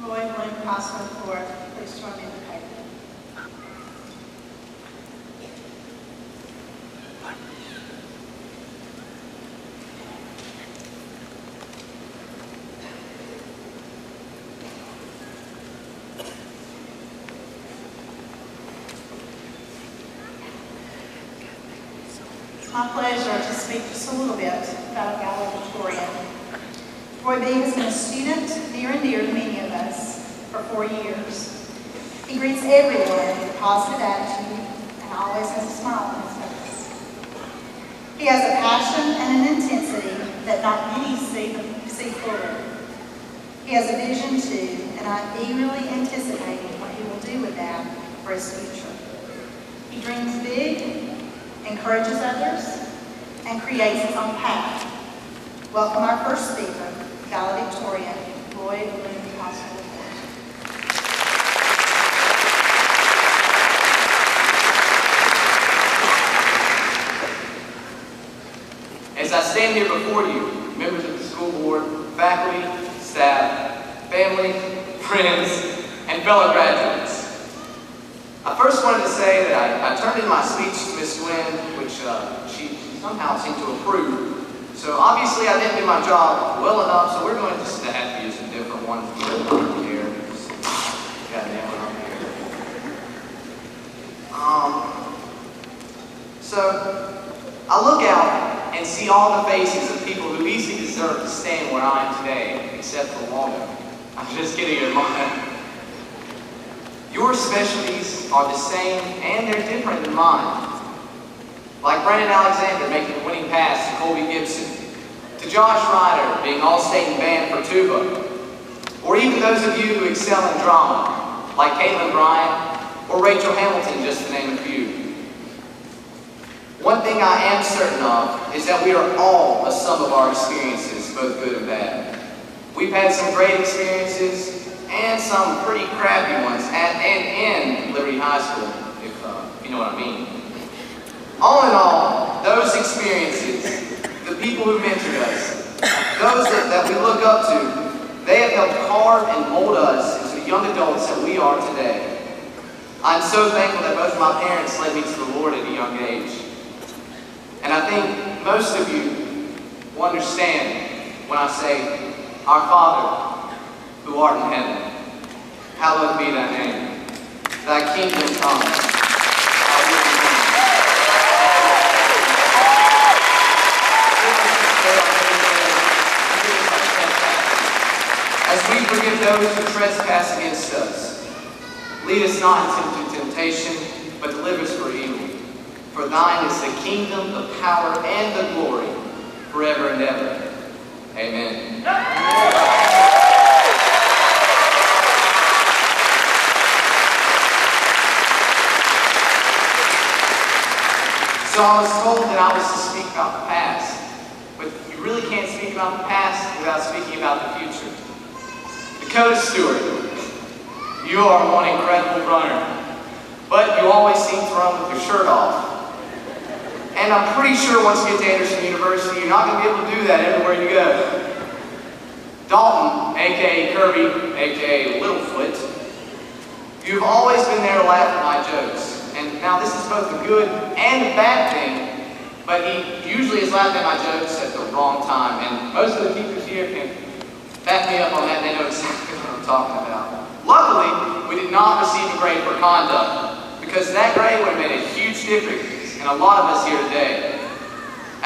Costner for it. Please join me in the payment. It's my pleasure to speak just a little bit about a valedictorian. Roy B. has been a student near and dear to many of us for 4 years. He greets everyone with a positive attitude and always has a smile on his face. He has a passion and an intensity that not many see fully. He has a vision too, and I'm eagerly anticipating what he will do with that for his future. He dreams big, encourages others, and creates his own path. Welcome our first speaker, valedictorian, Lloyd Bloom Costner. As I stand here before you, members of the school board, faculty, staff, family, friends, and fellow graduates, I first wanted to say that I turned in my speech to Miss Gwynn, which she somehow seemed to approve. So obviously I didn't do my job well enough, so we're going to just have to use a different one here. Got that one on here. So I look out and see all the faces of people who easily deserve to stand where I am today, except for Waldo. I'm just kidding, Irma. Your specialties are the same and they're different than mine. Like Brandon Alexander making the winning pass to Colby Gibson, to Josh Ryder being all-state in band for tuba, or even those of you who excel in drama, like Caitlin Bryant or Rachel Hamilton, just to name a few. One thing I am certain of is that we are all a sum of our experiences, both good and bad. We've had some great experiences and some pretty crappy ones at and in Liberty High School, if you know what I mean. All in all, those experiences, the people who mentored us, those that we look up to, they have helped carve and mold us into the young adults that we are today. I'm so thankful that both of my parents led me to the Lord at a young age. And I think most of you will understand when I say, Our Father, who art in heaven, hallowed be thy name. Thy kingdom come. As we forgive those who trespass against us, lead us not into temptation, but deliver us from evil. For thine is the kingdom, the power, and the glory, forever and ever. Amen. So I was told that I was to speak about the past, but you really can't speak about the past without speaking about the future. Dakota Stewart, you are one incredible runner, but you always seem to run with your shirt off. And I'm pretty sure once you get to Anderson University, you're not going to be able to do that everywhere you go. Dalton, a.k.a. Kirby, a.k.a. Littlefoot, you've always been there to laugh at my jokes. And now this is both a good and a bad thing, but he usually is laughing at my jokes at the wrong time. And most of the teachers here can back me up on that, they know exactly what I'm talking about. Luckily, we did not receive a grade for conduct, because that grade would have made a huge difference in a lot of us here today.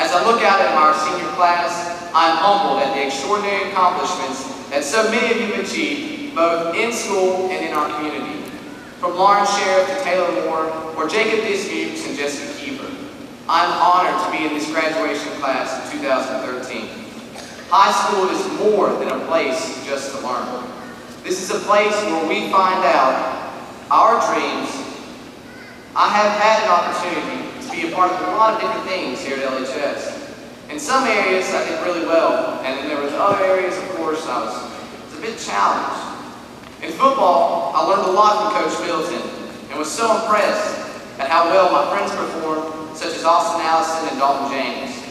As I look out at our senior class, I'm humbled at the extraordinary accomplishments that so many of you have achieved, both in school and in our community. From Lauren Sheriff to Taylor Moore, or Jacob Dismukes and Jessica Keeper, I'm honored to be in this graduation class in 2013. High school is more than a place just to learn. This is a place where we find out our dreams. I have had an opportunity to be a part of a lot of different things here at LHS. In some areas I did really well, and then there was other areas, of course, I was a bit challenged. In football, I learned a lot from Coach Middleton, and was so impressed at how well my friends performed, such as Austin Allison and Dalton James.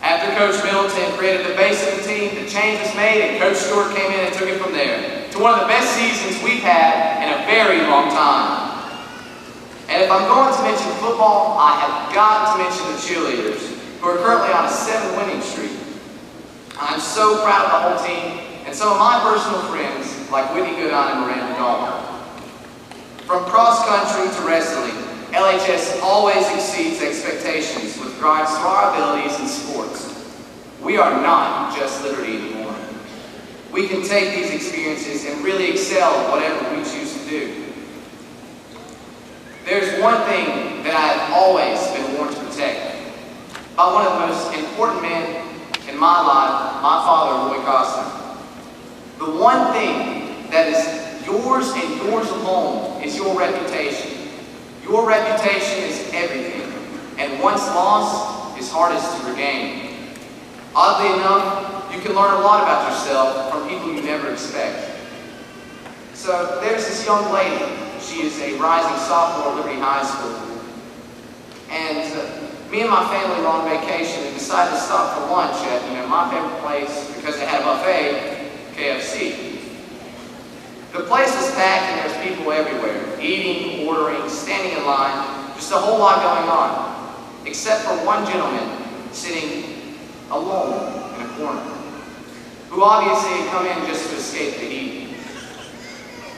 After Coach Middleton created the base of the team, the change was made and Coach Stewart came in and took it from there to one of the best seasons we've had in a very long time. And if I'm going to mention football, I have got to mention the cheerleaders, who are currently on a 7-winning streak. I'm so proud of the whole team and some of my personal friends like Whitney Goodine and Miranda Dahl. From cross country to wrestling, LHS always exceeds expectations with regards to our abilities in sports. We are not just Liberty anymore. We can take these experiences and really excel at whatever we choose to do. There's one thing that I've always been warned to protect by one of the most important men in my life, my father, Roy Costner. The one thing that is yours and yours alone is your reputation. Your reputation is everything, and once lost, is hardest to regain. Oddly enough, you can learn a lot about yourself from people you never expect. So there's this young lady. She is a rising sophomore at Liberty High School. And me and my family were on vacation and decided to stop for lunch at my favorite place because they had a buffet, KFC. The place was packed and there's people everywhere, eating, ordering, standing in line, just a whole lot going on, except for one gentleman sitting alone in a corner, who obviously had come in just to escape the heat.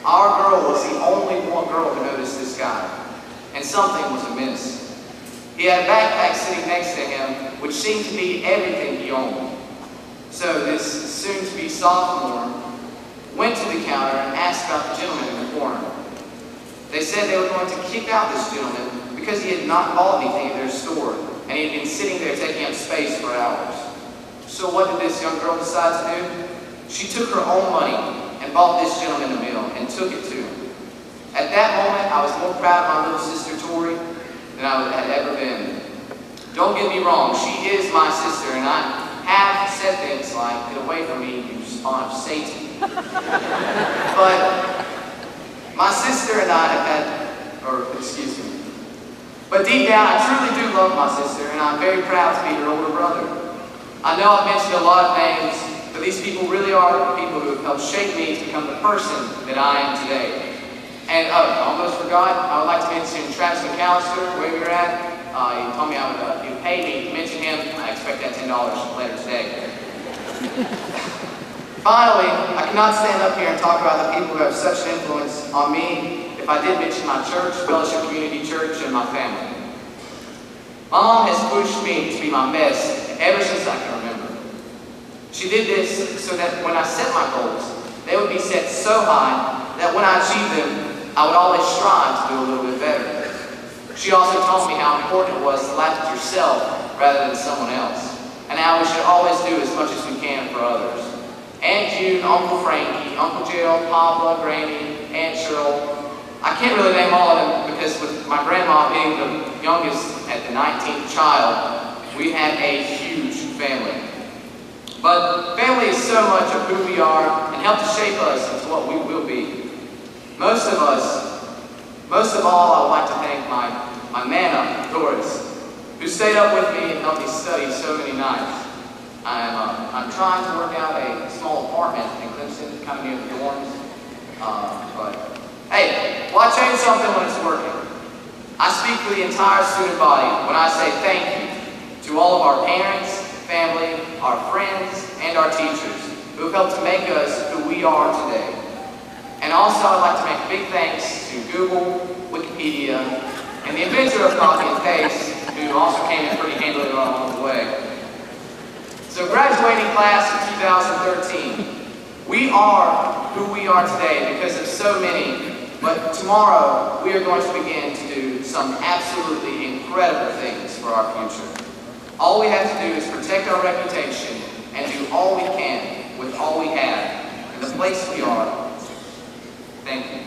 Our girl was the only one girl to notice this guy, and something was amiss. He had a backpack sitting next to him, which seemed to be everything he owned. So this soon-to-be sophomore went to the counter and asked about the gentleman in the corner. They said they were going to kick out this gentleman because he had not bought anything at their store, and he had been sitting there taking up space for hours. So what did this young girl decide to do? She took her own money and bought this gentleman a meal and took it to him. At that moment, I was more proud of my little sister Tori than I had ever been. Don't get me wrong, she is my sister, and I have said things like, "Get away from me, you spawn of Satan." But my sister and I have but deep down, I truly do love my sister, and I'm very proud to be her older brother. I know I've mentioned a lot of names, but these people really are the people who have helped shape me to become the person that I am today. And I almost forgot, I would like to mention Travis McAllister, where we were at. He told me he would pay me to mention him. I expect that $10 later today. Finally, I cannot stand up here and talk about the people who have such an influence on me if I did mention my church, Fellowship Community Church, and my family. My mom has pushed me to be my best ever since I can remember. She did this so that when I set my goals, they would be set so high that when I achieved them, I would always strive to do a little bit better. She also told me how important it was to laugh at yourself rather than someone else, and how we should always do as much as we can for others. Aunt June, Uncle Frankie, Uncle Gerald, Pablo, Granny, Aunt Cheryl. I can't really name all of them because with my grandma being the youngest at the 19th child, we had a huge family. But family is so much of who we are and helped to shape us into what we will be. Most of all, I would like to thank my Nana, Doris, who stayed up with me and helped me study so many nights. I'm trying to work out a small apartment in Clemson, kind of near the dorms. But hey, why change something when it's working? I speak for the entire student body when I say thank you to all of our parents, family, our friends, and our teachers who have helped to make us who we are today. And also, I'd like to make a big thanks to Google, Wikipedia, and the inventor of copy and paste, who also came in pretty handily along the way. So graduating class of 2013, we are who we are today because of so many, but tomorrow we are going to begin to do some absolutely incredible things for our future. All we have to do is protect our reputation and do all we can with all we have in the place we are. Thank you.